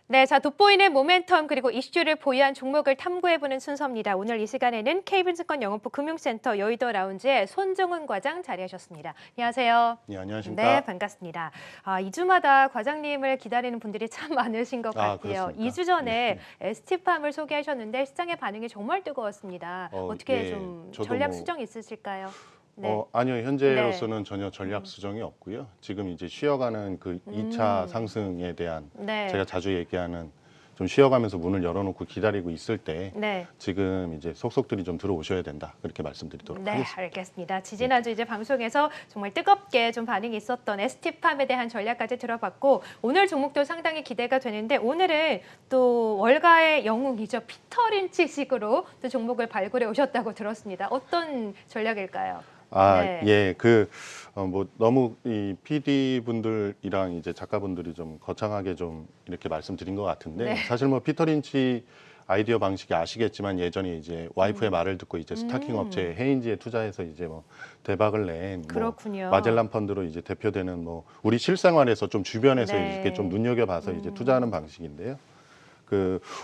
네, 자, 돋보이는 모멘텀 그리고 이슈를 보유한 종목을 탐구해보는 순서입니다. 오늘 이 시간에는 KB증권 영업부 금융센터 여의도 라운지에 손정은 과장 자리하셨습니다. 안녕하세요. 네, 안녕하십니까? 네, 반갑습니다. 2주마다 과장님을 기다리는 분들이 참 많으신 것 같아요. 그렇습니까? 2주 전에 네. ST팜을 소개하셨는데 시장의 반응이 정말 뜨거웠습니다. 어떻게 예, 좀 저도 전략 뭐, 수정 있으실까요? 네. 아니요, 현재로서는 전혀 전략 수정이 없고요. 지금 이제 쉬어가는 그 2차 상승에 대한 네. 제가 자주 얘기하는 좀 쉬어가면서 문을 열어놓고 기다리고 있을 때 네. 지금 이제 속속들이 좀 들어오셔야 된다. 그렇게 말씀드리도록 네, 하겠습니다. 알겠습니다. 지지난주 이제 방송에서 정말 뜨겁게 좀 반응이 있었던 ST팜에 대한 전략까지 들어봤고 오늘 종목도 상당히 기대가 되는데 오늘은 또 월가의 영웅이죠. 피터 린치식으로 또 종목을 발굴해 오셨다고 들었습니다. 어떤 전략일까요? 네. 예, 뭐 너무 이 PD 분들이랑 이제 작가분들이 좀 거창하게 좀 이렇게 말씀드린 것 같은데 네. 사실 뭐 피터 린치 아이디어 방식이 아시겠지만 예전에 이제 와이프의 말을 듣고 이제 스타킹 업체 헤인지에 투자해서 이제 뭐 대박을 낸 그렇군요. 마젤란 펀드로 이제 대표되는 뭐 우리 실생활에서 좀 주변에서 네. 이렇게 좀 눈여겨봐서 이제 투자하는 방식인데요.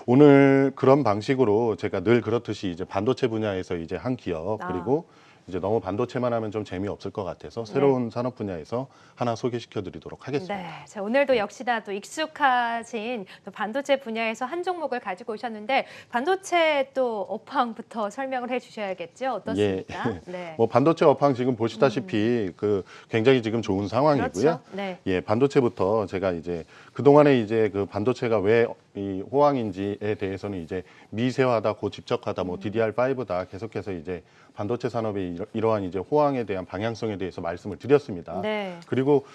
오늘 그런 방식으로 제가 늘 그렇듯이 이제 반도체 분야에서 이제 한 기업 그리고 이제 너무 반도체만 하면 좀 재미없을 것 같아서 새로운 산업 분야에서 하나 소개시켜 드리도록 하겠습니다. 네, 자, 오늘도 역시나 또 익숙하신 또 반도체 분야에서 한 종목을 가지고 오셨는데 반도체 또 업황부터 설명을 해주셔야겠죠? 어떻습니까? 예. 네. 뭐 반도체 업황 지금 보시다시피 굉장히 지금 좋은 상황이고요. 그렇죠. 네. 예, 반도체부터 제가 이제 그동안에 이제 그 반도체가 왜 이 호황인지에 대해서는 이제 미세화다, 고집적하다, 뭐 DDR5다 계속해서 이제 반도체 산업의 이러한 이제 호황에 대한 방향성에 대해서 말씀을 드렸습니다. 네. 그리고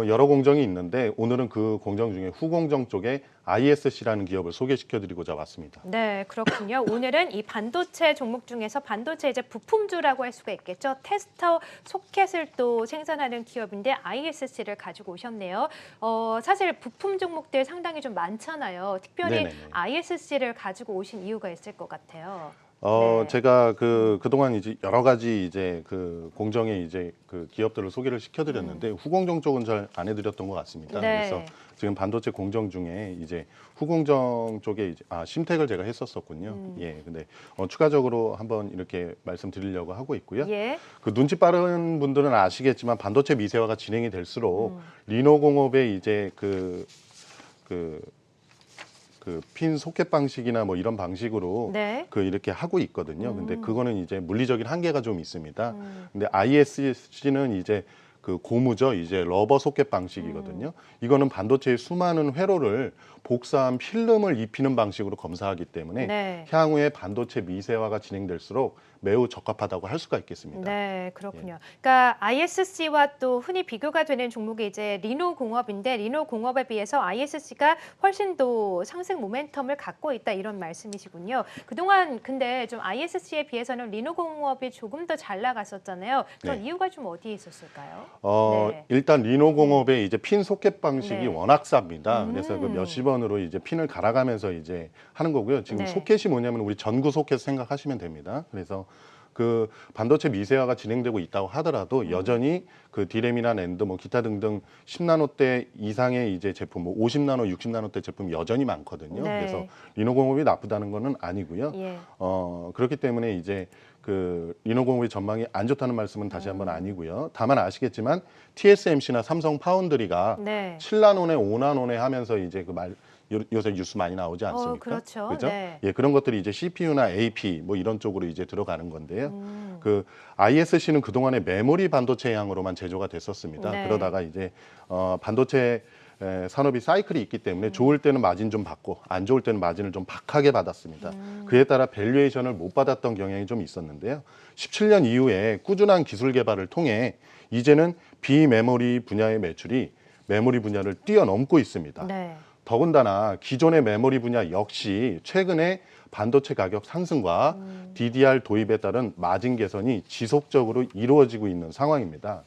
여러 공정이 있는데 오늘은 그 공정 중에 후공정 쪽에 ISC라는 기업을 소개시켜드리고자 왔습니다. 네, 그렇군요. 오늘은 이 반도체 종목 중에서 반도체 이제 부품주라고 할 수가 있겠죠. 테스터 소켓을 또 생산하는 기업인데 ISC를 가지고 오셨네요. 사실 부품 종목들 상당히 좀 많잖아요. 특별히 네네네. ISC를 가지고 오신 이유가 있을 것 같아요. 네. 제가 그동안 이제 여러 가지 이제 공정에 이제 기업들을 소개를 시켜드렸는데 후공정 쪽은 잘 안 해드렸던 것 같습니다. 네. 그래서 지금 반도체 공정 중에 이제 후공정 쪽에 이제 심택을 제가 했었었군요. 예, 근데 추가적으로 한번 이렇게 말씀드리려고 하고 있고요. 예. 눈치 빠른 분들은 아시겠지만 반도체 미세화가 진행이 될수록 리노공업의 이제 핀 소켓 방식이나 뭐 이런 방식으로 네. 이렇게 하고 있거든요. 근데 그거는 이제 물리적인 한계가 좀 있습니다. 근데 ISC는 이제 고무죠. 이제 러버 소켓 방식이거든요. 이거는 반도체의 수많은 회로를 복사한 필름을 입히는 방식으로 검사하기 때문에 네. 향후에 반도체 미세화가 진행될수록 매우 적합하다고 할 수가 있겠습니다. 네, 그렇군요. 그러니까 ISC와 또 흔히 비교가 되는 종목이 이제 리노공업인데 리노공업에 비해서 ISC가 훨씬 더 상승 모멘텀을 갖고 있다 이런 말씀이시군요. 그동안 근데 좀 ISC에 비해서는 리노공업이 조금 더 잘 나갔었잖아요. 그런 네. 이유가 좀 어디에 있었을까요? 네. 일단 리노공업의 이제 핀 소켓 방식이 네. 워낙 쌉니다. 그래서 몇십 원으로 이제 핀을 갈아가면서 이제 하는 거고요. 지금 네. 소켓이 뭐냐면 우리 전구 소켓 생각하시면 됩니다. 그래서 반도체 미세화가 진행되고 있다고 하더라도 여전히 디램이나 낸드 뭐 기타 등등 10나노대 이상의 이제 제품, 뭐 50나노, 60나노대 제품이 여전히 많거든요. 네. 그래서 리노공업이 나쁘다는 거는 아니고요. 예. 그렇기 때문에 이제 리노공업의 전망이 안 좋다는 말씀은 다시 한번 아니고요. 다만 아시겠지만 TSMC나 삼성 파운드리가 네. 7나노네, 5나노네 하면서 이제 요새 뉴스 많이 나오지 않습니까? 그렇죠. 그죠? 네. 예, 그런 것들이 이제 CPU나 AP 뭐 이런 쪽으로 이제 들어가는 건데요. ISC는 그동안에 메모리 반도체 향으로만 제조가 됐었습니다. 네. 그러다가 이제 반도체 산업이 사이클이 있기 때문에 좋을 때는 마진 좀 받고 안 좋을 때는 마진을 좀 박하게 받았습니다. 그에 따라 밸류에이션을 못 받았던 경향이 좀 있었는데요. 17년 이후에 꾸준한 기술 개발을 통해 이제는 비메모리 분야의 매출이 메모리 분야를 뛰어넘고 있습니다. 네. 더군다나 기존의 메모리 분야 역시 최근에 반도체 가격 상승과 DDR 도입에 따른 마진 개선이 지속적으로 이루어지고 있는 상황입니다.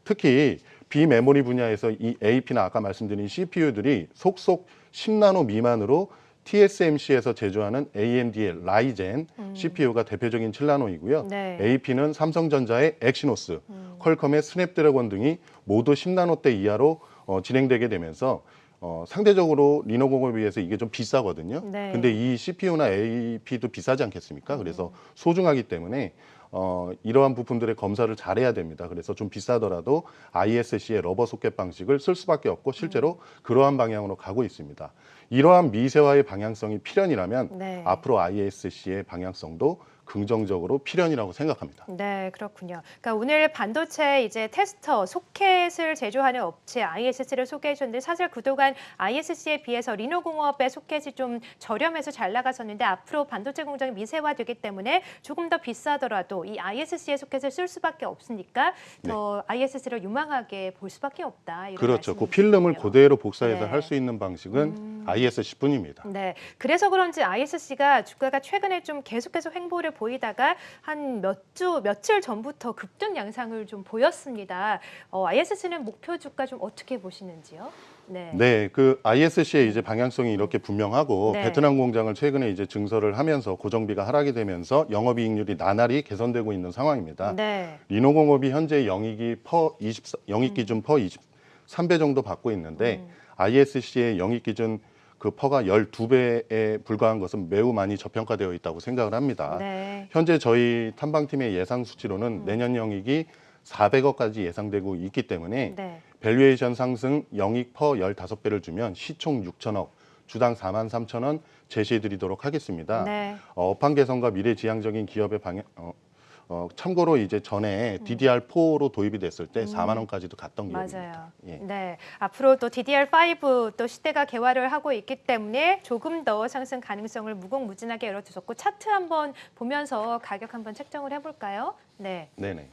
특히 비메모리 분야에서 이 AP나 아까 말씀드린 CPU들이 속속 10나노 미만으로 TSMC에서 제조하는 AMD의 라이젠 CPU가 대표적인 7나노이고요. 네. AP는 삼성전자의 엑시노스, 퀄컴의 스냅드래곤 등이 모두 10나노대 이하로 진행되게 되면서 상대적으로 리노공업에 비해서 이게 좀 비싸거든요. 네. 근데 이 CPU나 AP도 비싸지 않겠습니까? 그래서 소중하기 때문에 이러한 부품들의 검사를 잘해야 됩니다. 그래서 좀 비싸더라도 ISC의 러버 소켓 방식을 쓸 수밖에 없고 실제로 그러한 방향으로 가고 있습니다. 이러한 미세화의 방향성이 필연이라면 네. 앞으로 ISC의 방향성도 긍정적으로 필연이라고 생각합니다. 네, 그렇군요. 그러니까 오늘 반도체 이제 테스터 소켓을 제조하는 업체 ISC를 소개해 주셨는데 사실 그동안 ISC에 비해서 리노공업의 소켓이 좀 저렴해서 잘 나갔었는데 앞으로 반도체 공장이 미세화되기 때문에 조금 더 비싸더라도 이 ISC의 소켓을 쓸 수밖에 없으니까 더 ISC를 유망하게 볼 수밖에 없다. 이런 그렇죠. 그 말씀이시군요. 필름을 그대로 복사해서 네. 할 수 있는 방식은 ISC뿐입니다. 네, 그래서 그런지 ISC가 주가가 최근에 좀 계속해서 횡보를 보이다가 한 며칠 전부터 급등 양상을 좀 보였습니다. ISC는 목표 주가 좀 어떻게 보시는지요? 네. 네, 그 ISC의 이제 방향성이 이렇게 분명하고 네. 베트남 공장을 최근에 이제 증설을 하면서 고정비가 하락이 되면서 영업이익률이 나날이 개선되고 있는 상황입니다. 네. 리노공업이 현재 영익 기준 퍼 23배 정도 받고 있는데 ISC의 영익 기준 그 퍼가 12배에 불과한 것은 매우 많이 저평가되어 있다고 생각을 합니다. 네. 현재 저희 탐방팀의 예상 수치로는 내년 영익이 400억까지 예상되고 있기 때문에 네. 밸류에이션 상승 영익 퍼 15배를 주면 시총 6천억, 주당 43,000원 제시해 드리도록 하겠습니다. 네. 업황 개선과 미래지향적인 기업의 방향 참고로 이제 전에 DDR4로 도입이 됐을 때 4만 원까지도 갔던 기업입니다. 맞아요. 예. 네, 앞으로 또 DDR5 또 시대가 개화를 하고 있기 때문에 조금 더 상승 가능성을 무궁무진하게 열어두셨고 차트 한번 보면서 가격 한번 책정을 해볼까요? 네. 네네.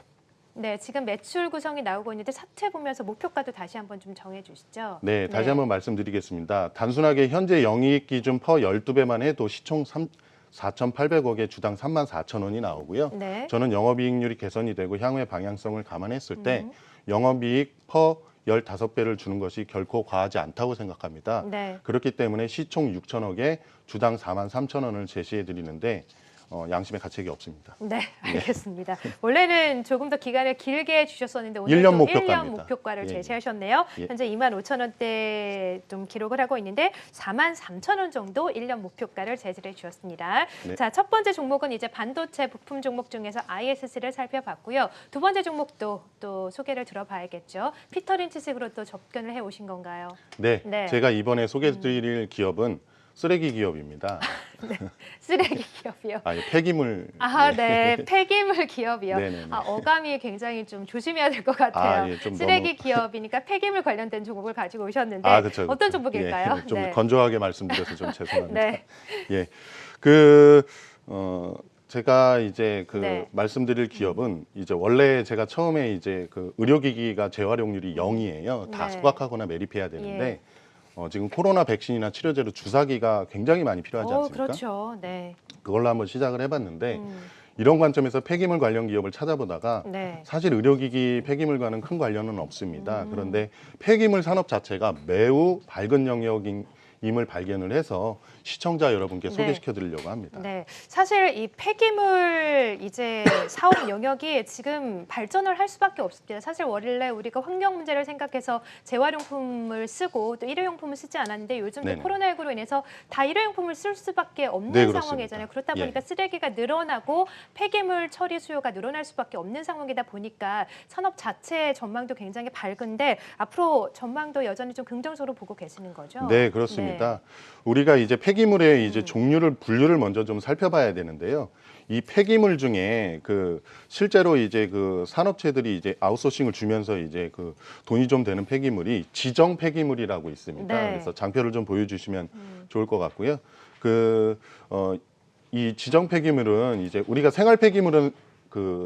네, 지금 매출 구성이 나오고 있는데 차트 보면서 목표가도 다시 한번 좀 정해 주시죠. 네, 다시 한번 말씀드리겠습니다. 단순하게 현재 영익 기준 퍼 12배만 해도 시총 4,800억에 주당 34,000원이 나오고요. 네. 저는 영업이익률이 개선이 되고 향후의 방향성을 감안했을 때 영업이익 퍼 15배를 주는 것이 결코 과하지 않다고 생각합니다. 네. 그렇기 때문에 시총 6천억에 주당 43,000원을 제시해 드리는데 양심의 가책이 없습니다. 네, 알겠습니다. 원래는 조금 더 기간을 길게 주셨었는데 오늘 1년 또 목표가입니다. 1년 목표가를 예, 제시하셨네요. 예. 현재 25,000원대 좀 기록을 하고 있는데 43,000원 정도 1년 목표가를 제시해 주셨습니다. 네. 자, 첫 번째 종목은 이제 반도체 부품 종목 중에서 ISC를 살펴봤고요. 두 번째 종목도 또 소개를 들어봐야겠죠. 피터린치식으로 또 접근을 해 오신 건가요? 네, 네. 제가 이번에 소개해 드릴 기업은 쓰레기 기업입니다. 쓰레기 기업이요. 아니, 폐기물. 아, 네. 네. 폐기물 기업이요. 네네네. 아, 어감이 굉장히 좀 조심해야 될 것 같아요. 아, 예, 좀 쓰레기 너무- 기업이니까 폐기물 관련된 종목을 가지고 오셨는데 그쵸, 어떤 그쵸. 종목일까요? 예, 좀 네. 건조하게 말씀드려서 좀 죄송합니다. 네. 예, 제가 이제 네. 말씀드릴 기업은 이제 원래 제가 처음에 이제 그 의료기기가 재활용률이 0이에요. 다 네. 소각하거나 매립해야 되는데 예. 지금 코로나 백신이나 치료제로 주사기가 굉장히 많이 필요하지 않습니까? 그렇죠. 네. 그걸로 한번 시작을 해봤는데 이런 관점에서 폐기물 관련 기업을 찾아보다가 네. 사실 의료기기 폐기물과는 큰 관련은 없습니다. 그런데 폐기물 산업 자체가 매우 밝은 영역임을 발견을 해서 시청자 여러분께 네. 소개시켜 드리려고 합니다. 네, 사실 이 폐기물 이제 사업 영역이 지금 발전을 할 수밖에 없습니다. 사실 원래 우리가 환경 문제를 생각해서 재활용품을 쓰고 또 일회용품을 쓰지 않았는데 요즘 네네. 코로나19로 인해서 다 일회용품을 쓸 수밖에 없는 네, 그렇습니다. 상황이잖아요. 그렇다 예. 보니까 쓰레기가 늘어나고 폐기물 처리 수요가 늘어날 수밖에 없는 상황이다 보니까 산업 자체의 전망도 굉장히 밝은데 앞으로 전망도 여전히 좀 긍정적으로 보고 계시는 거죠? 네, 그렇습니다. 우리가 이제 폐기물의 이제 종류를 분류를 먼저 좀 살펴봐야 되는데요. 이 폐기물 중에 실제로 이제 산업체들이 이제 아웃소싱을 주면서 이제 돈이 좀 되는 폐기물이 지정 폐기물이라고 있습니다. 네. 그래서 장표를 좀 보여주시면 좋을 것 같고요. 이 지정 폐기물은 이제 우리가 생활 폐기물은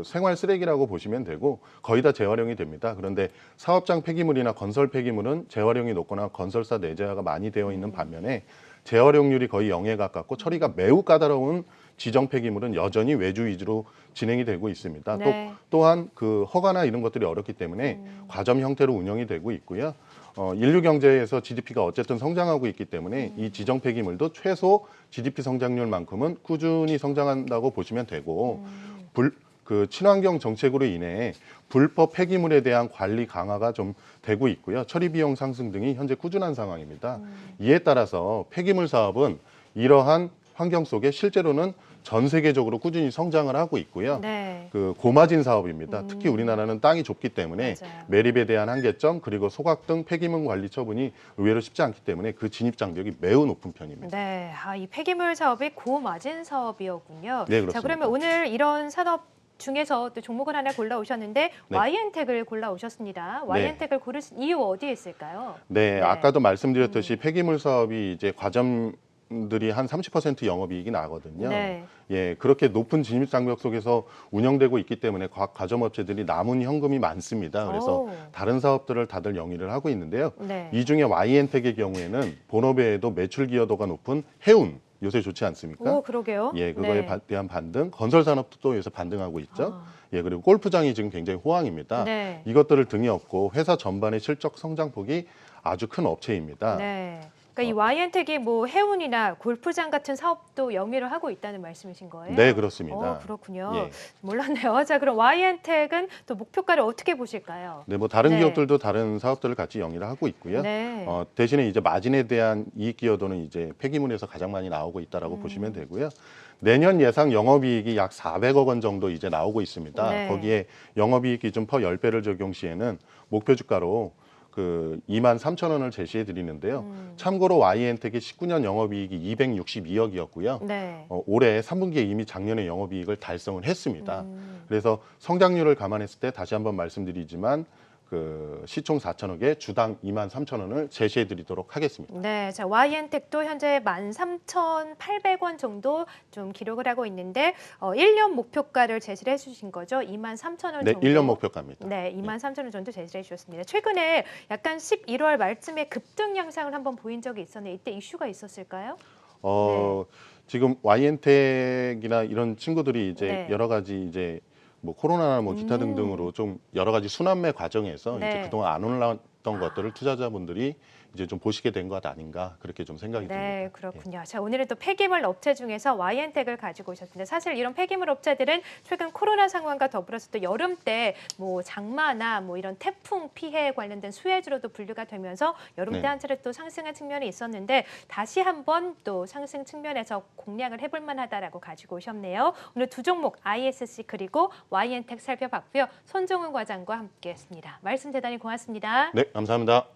생활 쓰레기라고 보시면 되고 거의 다 재활용이 됩니다. 그런데 사업장 폐기물이나 건설 폐기물은 재활용이 높거나 건설사 내재화가 많이 되어 있는 반면에 재활용률이 거의 0에 가깝고 처리가 매우 까다로운 지정 폐기물은 여전히 외주 위주로 진행이 되고 있습니다. 네. 또한 허가나 이런 것들이 어렵기 때문에 과점 형태로 운영이 되고 있고요. 인류 경제에서 GDP가 어쨌든 성장하고 있기 때문에 이 지정 폐기물도 최소 GDP 성장률만큼은 꾸준히 성장한다고 보시면 되고 그 친환경 정책으로 인해 불법 폐기물에 대한 관리 강화가 좀 되고 있고요. 처리 비용 상승 등이 현재 꾸준한 상황입니다. 이에 따라서 폐기물 사업은 이러한 환경 속에 실제로는 전 세계적으로 꾸준히 성장을 하고 있고요. 네. 그 고마진 사업입니다. 특히 우리나라는 땅이 좁기 때문에 맞아요. 매립에 대한 한계점 그리고 소각 등 폐기물 관리 처분이 의외로 쉽지 않기 때문에 그 진입 장벽이 매우 높은 편입니다. 네, 이 폐기물 사업이 고마진 사업이었군요. 네, 그렇습니다. 자, 그러면 오늘 이런 산업 중에서 또 종목을 하나 골라오셨는데 네. YN텍을 골라오셨습니다. YN텍을 고르신 이유 어디에 있을까요? 네, 아까도 말씀드렸듯이 폐기물 사업이 이제 과점들이 한 30% 영업이익이 나거든요. 네. 예, 그렇게 높은 진입 장벽 속에서 운영되고 있기 때문에 과점업체들이 남은 현금이 많습니다. 그래서 오. 다른 사업들을 다들 영위를 하고 있는데요. 네. 이 중에 YN텍의 경우에는 본업외에도 매출 기여도가 높은 해운, 요새 좋지 않습니까? 오, 그러게요. 예, 그거에 네. 대한 반등, 건설 산업도 또 요새 반등하고 있죠. 아. 예, 그리고 골프장이 지금 굉장히 호황입니다. 네. 이것들을 등에 업고 회사 전반의 실적 성장폭이 아주 큰 업체입니다. 네. 그러니까 이 YN텍이 뭐 해운이나 골프장 같은 사업도 영위를 하고 있다는 말씀이신 거예요? 네, 그렇습니다. 그렇군요. 예. 몰랐네요. 자, 그럼 YN텍은 또 목표가를 어떻게 보실까요? 네, 뭐 다른 네. 기업들도 다른 사업들을 같이 영위를 하고 있고요. 네. 대신에 이제 마진에 대한 이익 기여도는 이제 폐기물에서 가장 많이 나오고 있다라고 보시면 되고요. 내년 예상 영업이익이 약 400억 원 정도 이제 나오고 있습니다. 네. 거기에 영업이익 기준 퍼 10배를 적용 시에는 목표 주가로 그 23,000원을 제시해 드리는데요. 참고로 YN텍의 19년 영업이익이 262억이었고요. 네. 올해 3분기에 이미 작년에 영업이익을 달성을 했습니다. 그래서 성장률을 감안했을 때 다시 한번 말씀드리지만 그 시총 4천억에 주당 23,000원을 제시해 드리도록 하겠습니다. 네, 자 YN텍도 현재 13,800원 정도 좀 기록을 하고 있는데 1년 목표가를 제시를 해주신 거죠? 23,000원 네, 정도. 1년 목표가입니다. 네, 23,000원 정도 제시를 해주셨습니다. 최근에 약간 11월 말쯤에 급등 양상을 한번 보인 적이 있었는데 이때 이슈가 있었을까요? 지금 YN텍이나 이런 친구들이 이제 네. 여러 가지 이제 뭐 코로나나 뭐 기타 등등으로 좀 여러 가지 순환매 과정에서 네. 이제 그동안 안 올라왔던 것들을 투자자분들이 이제 좀 보시게 된 것 아닌가 그렇게 좀 생각이 듭니다. 네, 그렇군요. 자, 오늘은 또 폐기물 업체 중에서 YN텍을 가지고 오셨는데 사실 이런 폐기물 업체들은 최근 코로나 상황과 더불어서 또 여름 때 뭐 장마나 뭐 이런 태풍 피해 관련된 수혜주로도 분류가 되면서 여름 때 네. 한 차례 또 상승한 측면이 있었는데 다시 한번 또 상승 측면에서 공략을 해볼 만하다라고 가지고 오셨네요. 오늘 두 종목 ISC 그리고 YN텍 살펴봤고요. 손종훈 과장과 함께했습니다. 말씀 대단히 고맙습니다. 네, 감사합니다.